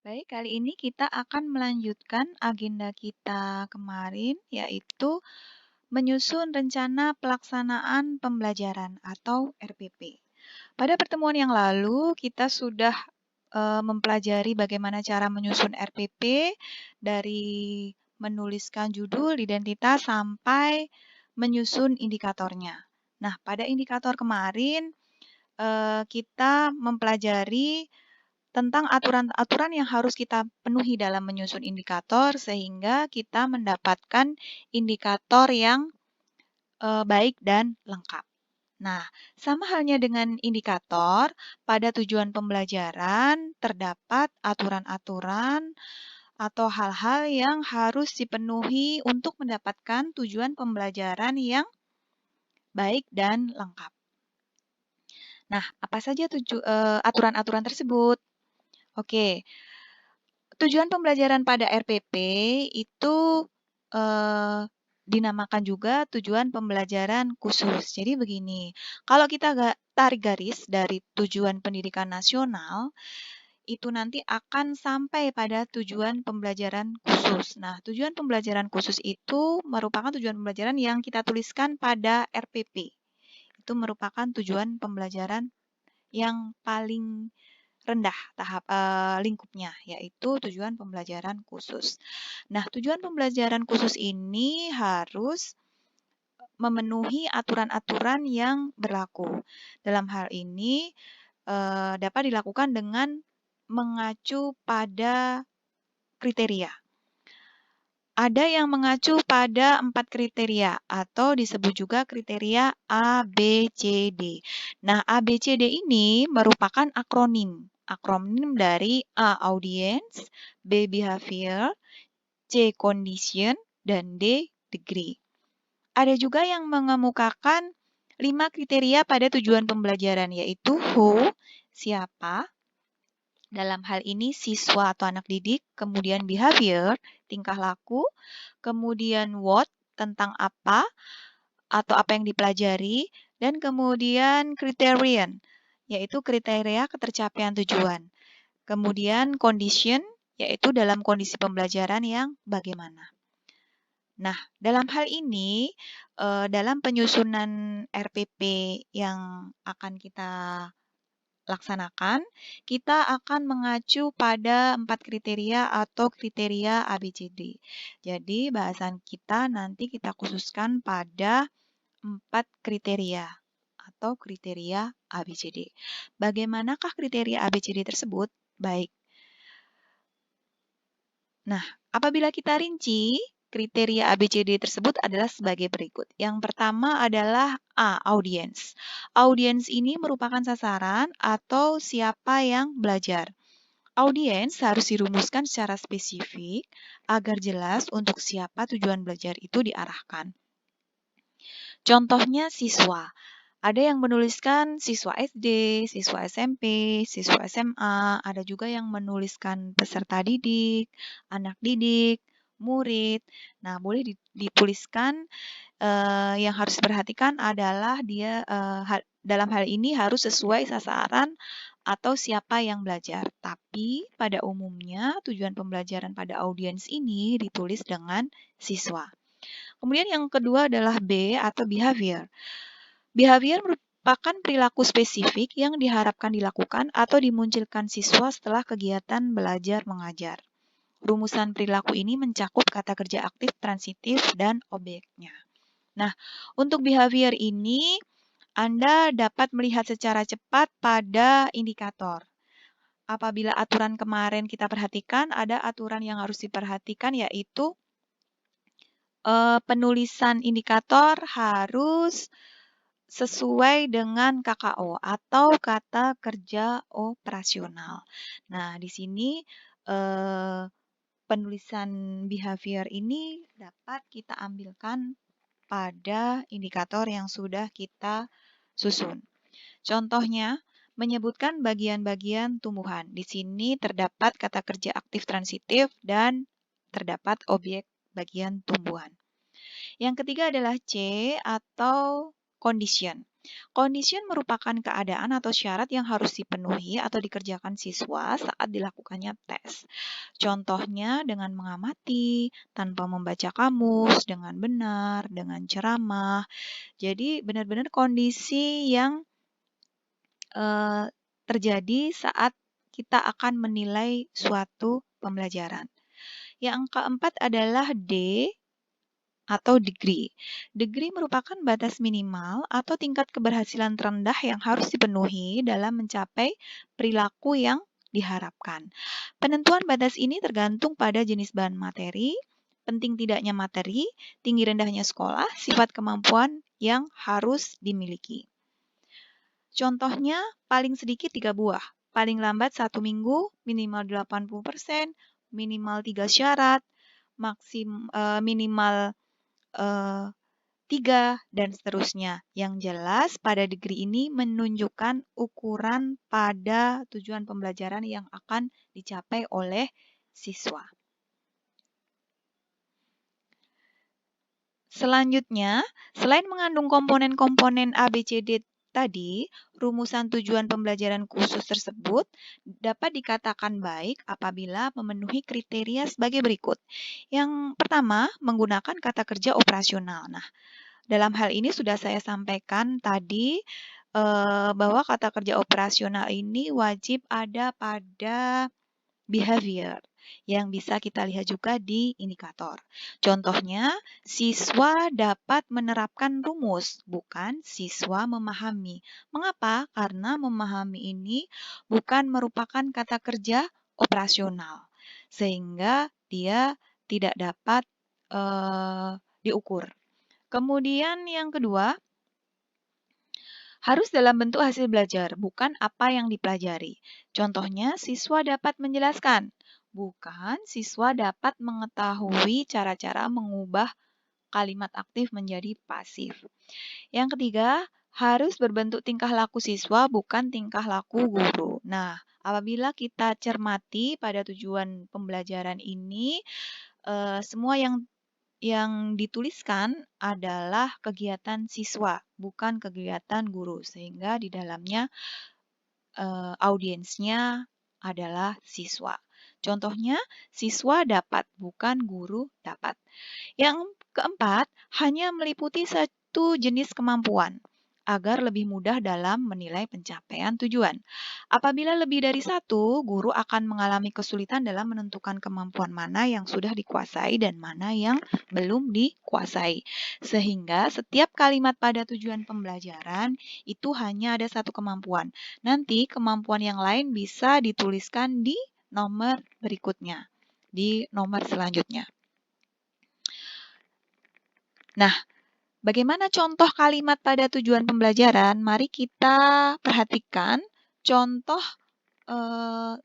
Baik, kali ini kita akan melanjutkan agenda kita kemarin, yaitu menyusun rencana pelaksanaan pembelajaran atau RPP. Pada pertemuan yang lalu, kita sudah mempelajari bagaimana cara menyusun RPP dari menuliskan judul, identitas, sampai menyusun indikatornya. Nah, pada indikator kemarin, kita mempelajari tentang aturan-aturan yang harus kita penuhi dalam menyusun indikator sehingga kita mendapatkan indikator yang baik dan lengkap. Nah, sama halnya dengan indikator, pada tujuan pembelajaran terdapat aturan-aturan atau hal-hal yang harus dipenuhi untuk mendapatkan tujuan pembelajaran yang baik dan lengkap. Nah, apa saja aturan-aturan tersebut? Oke, tujuan pembelajaran pada RPP itu dinamakan juga tujuan pembelajaran khusus. Jadi begini, kalau kita tarik garis dari tujuan pendidikan nasional, itu nanti akan sampai pada tujuan pembelajaran khusus. Nah, tujuan pembelajaran khusus itu merupakan tujuan pembelajaran yang kita tuliskan pada RPP. Itu merupakan tujuan pembelajaran yang paling rendah lingkupnya, yaitu tujuan pembelajaran khusus. Nah, tujuan pembelajaran khusus ini harus memenuhi aturan-aturan yang berlaku. Dalam hal ini dapat dilakukan dengan mengacu pada kriteria. Ada yang mengacu pada 4 kriteria atau disebut juga kriteria A, B, C, D. Nah, A, B, C, D ini merupakan akronim. Akronim dari A, audience, B, behavior, C, condition, dan D, degree. Ada juga yang mengemukakan 5 kriteria pada tujuan pembelajaran, yaitu who, siapa, dalam hal ini siswa atau anak didik, kemudian behavior, tingkah laku, kemudian what, tentang apa, atau apa yang dipelajari, dan kemudian criterion, yaitu kriteria ketercapaian tujuan. Kemudian condition, yaitu dalam kondisi pembelajaran yang bagaimana. Nah, dalam hal ini, dalam penyusunan RPP yang akan kita laksanakan, kita akan mengacu pada 4 kriteria atau kriteria ABCD. Jadi, bahasan kita nanti kita khususkan pada 4 kriteria atau kriteria ABCD. Bagaimanakah kriteria ABCD tersebut? Baik. Nah, apabila kita rinci, kriteria ABCD tersebut adalah sebagai berikut. Yang pertama adalah A, audience. Audience ini merupakan sasaran atau siapa yang belajar. Audiens harus dirumuskan secara spesifik agar jelas untuk siapa tujuan belajar itu diarahkan. Contohnya siswa. Ada yang menuliskan siswa SD, siswa SMP, siswa SMA, ada juga yang menuliskan peserta didik, anak didik, murid. Nah, boleh dituliskan yang harus diperhatikan adalah dia dalam hal ini harus sesuai sasaran atau siapa yang belajar. Tapi pada umumnya tujuan pembelajaran pada audiens ini ditulis dengan siswa. Kemudian yang kedua adalah B atau behavior. Behavior merupakan perilaku spesifik yang diharapkan dilakukan atau dimunculkan siswa setelah kegiatan belajar mengajar. Rumusan perilaku ini mencakup kata kerja aktif, transitif, dan objeknya. Nah, untuk behavior ini, Anda dapat melihat secara cepat pada indikator. Apabila aturan kemarin kita perhatikan, ada aturan yang harus diperhatikan yaitu penulisan indikator harus sesuai dengan KKO atau kata kerja operasional. Nah, di sini penulisan behavior ini dapat kita ambilkan pada indikator yang sudah kita susun. Contohnya, menyebutkan bagian-bagian tumbuhan. Di sini terdapat kata kerja aktif transitif dan terdapat objek bagian tumbuhan. Yang ketiga adalah C atau condition. Condition merupakan keadaan atau syarat yang harus dipenuhi atau dikerjakan siswa saat dilakukannya tes. Contohnya dengan mengamati, tanpa membaca kamus, dengan benar, dengan ceramah. Jadi benar-benar kondisi yang terjadi saat kita akan menilai suatu pembelajaran. Yang keempat adalah D atau degree. Degree merupakan batas minimal atau tingkat keberhasilan terendah yang harus dipenuhi dalam mencapai perilaku yang diharapkan. Penentuan batas ini tergantung pada jenis bahan materi, penting tidaknya materi, tinggi rendahnya sekolah, sifat kemampuan yang harus dimiliki. Contohnya, paling sedikit 3 buah, paling lambat 1 minggu, minimal 80%, minimal 3 syarat, minimal 3, dan seterusnya. Yang jelas, pada degree ini menunjukkan ukuran pada tujuan pembelajaran yang akan dicapai oleh siswa. Selanjutnya, selain mengandung komponen-komponen A, B, C, D tadi, rumusan tujuan pembelajaran khusus tersebut dapat dikatakan baik apabila memenuhi kriteria sebagai berikut. Yang pertama, menggunakan kata kerja operasional. Nah, dalam hal ini sudah saya sampaikan tadi bahwa kata kerja operasional ini wajib ada pada behavior yang bisa kita lihat juga di indikator. Contohnya, siswa dapat menerapkan rumus, bukan siswa memahami. Mengapa? Karena memahami ini bukan merupakan kata kerja operasional, sehingga dia tidak dapat diukur. Kemudian yang kedua, harus dalam bentuk hasil belajar, bukan apa yang dipelajari. Contohnya, siswa dapat menjelaskan, bukan siswa dapat mengetahui cara-cara mengubah kalimat aktif menjadi pasif. Yang ketiga, harus berbentuk tingkah laku siswa, bukan tingkah laku guru. Nah, apabila kita cermati pada tujuan pembelajaran ini, semua yang dituliskan adalah kegiatan siswa, bukan kegiatan guru, sehingga di dalamnya audiensnya adalah siswa. Contohnya, siswa dapat, bukan guru dapat. Yang keempat, hanya meliputi satu jenis kemampuan agar lebih mudah dalam menilai pencapaian tujuan. Apabila lebih dari satu, guru akan mengalami kesulitan dalam menentukan kemampuan mana yang sudah dikuasai dan mana yang belum dikuasai. Sehingga setiap kalimat pada tujuan pembelajaran itu hanya ada satu kemampuan. Nanti kemampuan yang lain bisa dituliskan di nomor berikutnya, di nomor selanjutnya. Nah, bagaimana contoh kalimat pada tujuan pembelajaran? Mari kita perhatikan contoh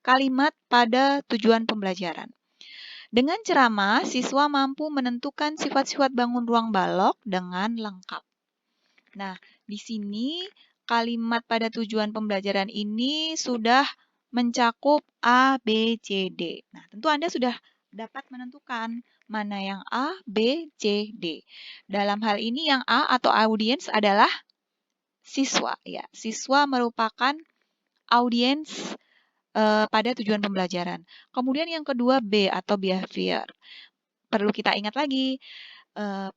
kalimat pada tujuan pembelajaran. Dengan ceramah, siswa mampu menentukan sifat-sifat bangun ruang balok dengan lengkap. Nah, di sini kalimat pada tujuan pembelajaran ini sudah mencakup A, B, C, D. Nah, tentu Anda sudah dapat menentukan mana yang A, B, C, D. Dalam hal ini yang A atau audiens adalah siswa. Ya, siswa merupakan audiens pada tujuan pembelajaran. Kemudian yang kedua B atau behavior. Perlu kita ingat lagi,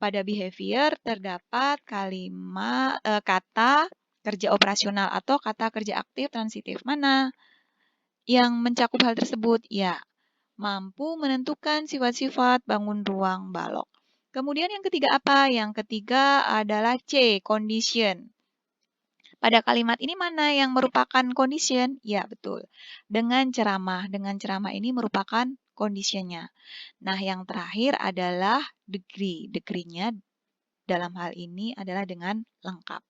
pada behavior terdapat kalimat kata kerja operasional atau kata kerja aktif transitif. Mana yang mencakup hal tersebut? Ya, mampu menentukan sifat-sifat bangun ruang balok. Kemudian yang ketiga apa? Yang ketiga adalah C, condition. Pada kalimat ini mana yang merupakan condition? Ya, betul. Dengan ceramah. Dengan ceramah ini merupakan conditionnya. Nah, yang terakhir adalah degree. Degree-nya dalam hal ini adalah dengan lengkap.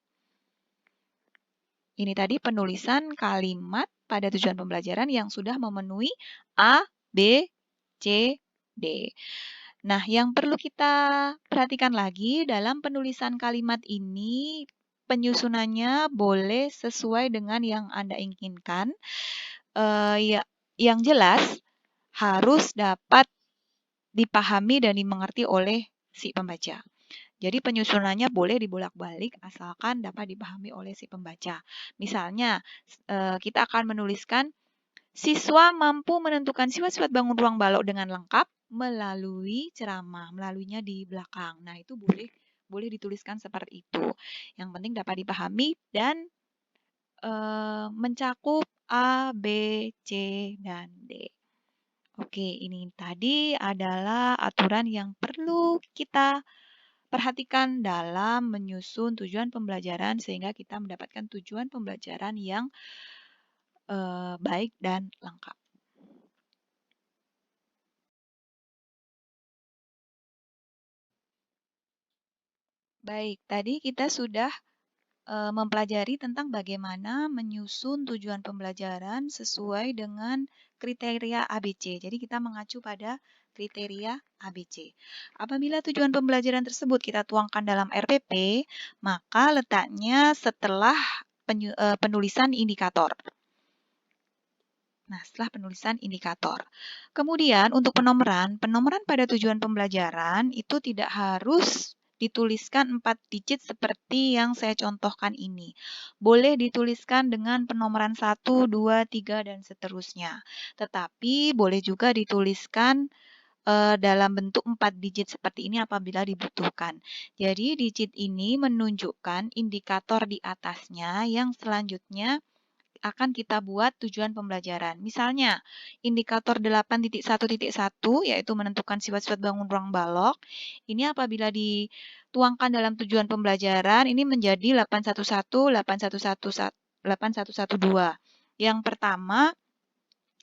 Ini tadi penulisan kalimat pada tujuan pembelajaran yang sudah memenuhi A, B, C, D. Nah, yang perlu kita perhatikan lagi dalam penulisan kalimat ini, penyusunannya boleh sesuai dengan yang Anda inginkan. Yang jelas harus dapat dipahami dan dimengerti oleh si pembaca. Jadi penyusunannya boleh dibolak-balik asalkan dapat dipahami oleh si pembaca. Misalnya, kita akan menuliskan siswa mampu menentukan sifat-sifat bangun ruang balok dengan lengkap melalui ceramah, melaluinya di belakang. Nah, itu boleh dituliskan seperti itu. Yang penting dapat dipahami dan mencakup A, B, C, dan D. Oke, ini tadi adalah aturan yang perlu kita perhatikan dalam menyusun tujuan pembelajaran sehingga kita mendapatkan tujuan pembelajaran yang baik dan lengkap. Baik, tadi kita sudah mempelajari tentang bagaimana menyusun tujuan pembelajaran sesuai dengan kriteria ABC. Jadi kita mengacu pada kriteria ABC. Apabila tujuan pembelajaran tersebut kita tuangkan dalam RPP, maka letaknya setelah penulisan indikator. Nah, setelah penulisan indikator. Kemudian untuk penomoran pada tujuan pembelajaran itu tidak harus dituliskan 4 digit seperti yang saya contohkan ini. Boleh dituliskan dengan penomoran 1, 2, 3, dan seterusnya. Tetapi boleh juga dituliskan dalam bentuk 4 digit seperti ini apabila dibutuhkan. Jadi digit ini menunjukkan indikator di atasnya yang selanjutnya akan kita buat tujuan pembelajaran. Misalnya, indikator 8.1.1 yaitu menentukan sifat-sifat bangun ruang balok. Ini apabila dituangkan dalam tujuan pembelajaran, ini menjadi 811, 811, 8112. Yang pertama,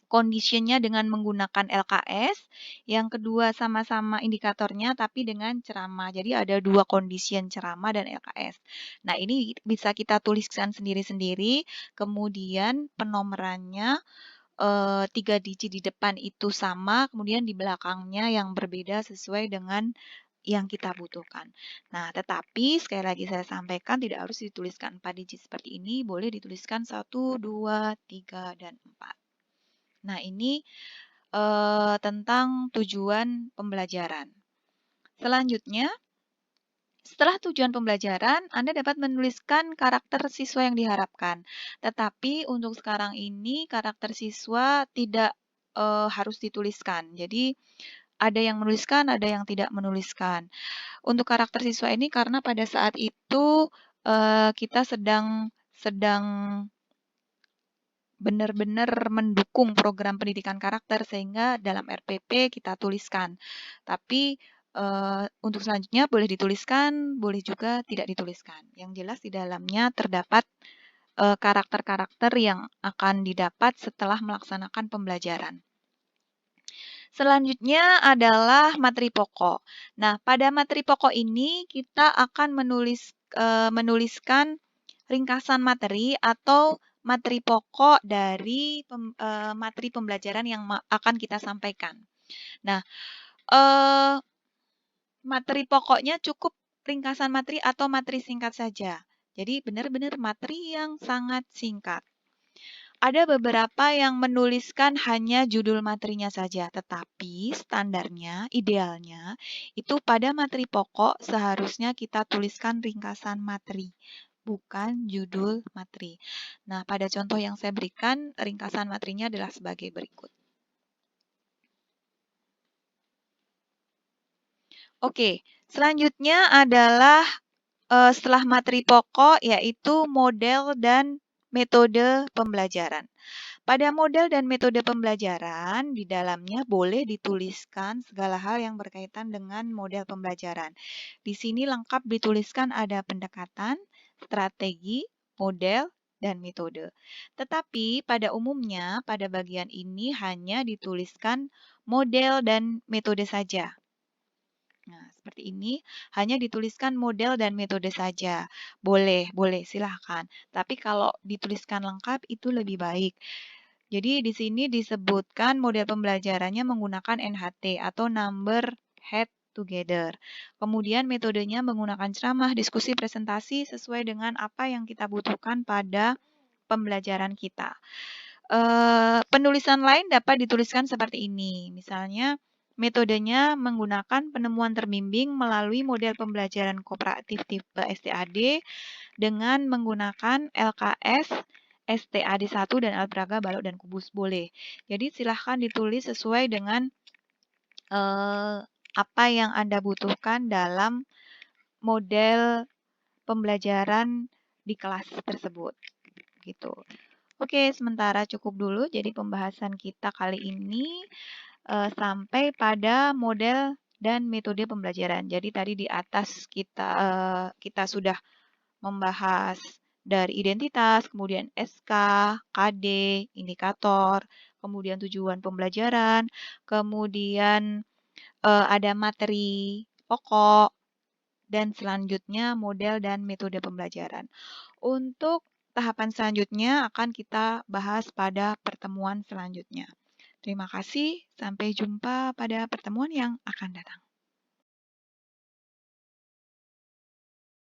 conditionnya dengan menggunakan LKS, yang kedua sama-sama indikatornya tapi dengan ceramah. Jadi ada 2 condition, ceramah dan LKS. Nah, ini bisa kita tuliskan sendiri-sendiri, kemudian penomorannya 3 digit di depan itu sama, kemudian di belakangnya yang berbeda sesuai dengan yang kita butuhkan. Nah, tetapi sekali lagi saya sampaikan tidak harus dituliskan 4 digit seperti ini, boleh dituliskan 1, 2, 3, dan 4. Nah, ini tentang tujuan pembelajaran. Selanjutnya, setelah tujuan pembelajaran, Anda dapat menuliskan karakter siswa yang diharapkan. Tetapi untuk sekarang ini, karakter siswa tidak harus dituliskan. Jadi, ada yang menuliskan, ada yang tidak menuliskan. Untuk karakter siswa ini karena pada saat itu kita sedang benar-benar mendukung program pendidikan karakter sehingga dalam RPP kita tuliskan. Tapi untuk selanjutnya boleh dituliskan, boleh juga tidak dituliskan. Yang jelas di dalamnya terdapat karakter-karakter yang akan didapat setelah melaksanakan pembelajaran. Selanjutnya adalah materi pokok. Nah, pada materi pokok ini kita akan menuliskan ringkasan materi atau materi pokok dari materi pembelajaran yang akan kita sampaikan. Nah, materi pokoknya cukup ringkasan materi atau materi singkat saja. Jadi benar-benar materi yang sangat singkat. Ada beberapa yang menuliskan hanya judul materinya saja, tetapi standarnya, idealnya, itu pada materi pokok seharusnya kita tuliskan ringkasan materi, bukan judul materi. Nah, pada contoh yang saya berikan, ringkasan materinya adalah sebagai berikut. Oke, selanjutnya adalah setelah materi pokok, yaitu model dan metode pembelajaran. Pada model dan metode pembelajaran, di dalamnya boleh dituliskan segala hal yang berkaitan dengan model pembelajaran. Di sini lengkap dituliskan ada pendekatan, strategi, model, dan metode. Tetapi pada umumnya, pada bagian ini hanya dituliskan model dan metode saja. Nah, seperti ini hanya dituliskan model dan metode saja. Boleh, silahkan. Tapi kalau dituliskan lengkap itu lebih baik. Jadi di sini disebutkan model pembelajarannya menggunakan NHT atau Number Head Together. Kemudian metodenya menggunakan ceramah, diskusi, presentasi sesuai dengan apa yang kita butuhkan pada pembelajaran kita. Penulisan lain dapat dituliskan seperti ini. Misalnya Metodenya menggunakan penemuan terbimbing melalui model pembelajaran kooperatif tipe STAD dengan menggunakan LKS, STAD1 dan Alpraga, Balok, dan Kubus boleh. Jadi silahkan ditulis sesuai dengan apa yang Anda butuhkan dalam model pembelajaran di kelas tersebut. Gitu. Oke, sementara cukup dulu. Jadi pembahasan kita kali ini sampai pada model dan metode pembelajaran. Jadi tadi di atas kita sudah membahas dari identitas, kemudian SK, KD, indikator, kemudian tujuan pembelajaran, kemudian ada materi pokok, dan selanjutnya model dan metode pembelajaran. Untuk tahapan selanjutnya akan kita bahas pada pertemuan selanjutnya. Terima kasih, sampai jumpa pada pertemuan yang akan datang.